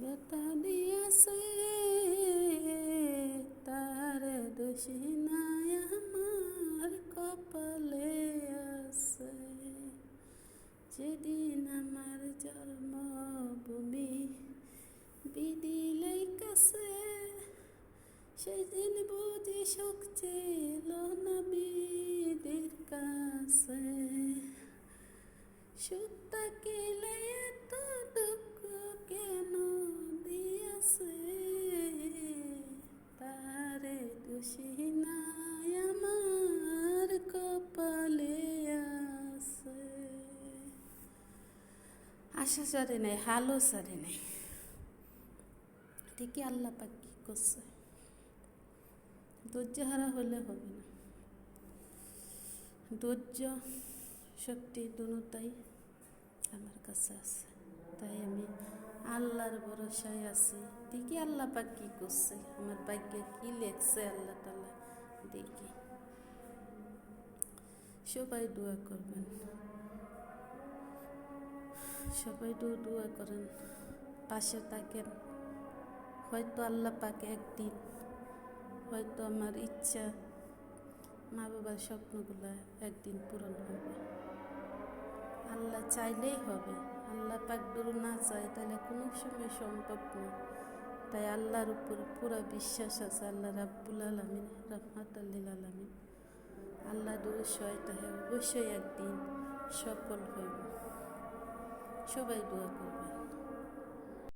ব্যথা দিয়াছে তার দোষী নাই আমার কপালে আছে। যেদিন আমার জন্মভূমি বিধি কাছে, সেদিন বুঝি সুখ ছিল না বিধির কাছে। সুখ থাকিলে এত দুঃখ কেন দিয়াছে, তারে দোষী নাই আমার কপালে আছে। আশা ছাড়ে নাই, হালও ছাড়ে নাই। দেখি আল্লাহ পাক কি করছে। ধৈর্য হারা হলে হবে না। ধৈর্য শক্তি দুটাই আমার কাছে আছে, তাই আমি আল্লাহর ভরসায় আছি। দেখি আল্লাহ পাক কি করছে, আমার ভাগ্যে কি লেখছে আল্লাহ তাআলা দেখি। সবাই দোয়া করবেন, সবাই দোয়া করেন, পাশে থাকেন। হয়তো আল্লাহ পাক একদিন, হয়তো আমার ইচ্ছা, মা বাবার স্বপ্নগুলো একদিন পূরণ হবে। আল্লাহ চাইলেই হবে, আল্লাহ পাক যদি না চায় তাহলে কোনো সময় সম্ভব না। তাই আল্লাহর উপর পুরো বিশ্বাস আছে। আল্লাহ রাব্বুল আলামিন, রাহমাতুল লিল আলামিন, আল্লাহ দোষই তাহে অবশ্যই একদিন সফল হইব। সবাই দোয়া করবে।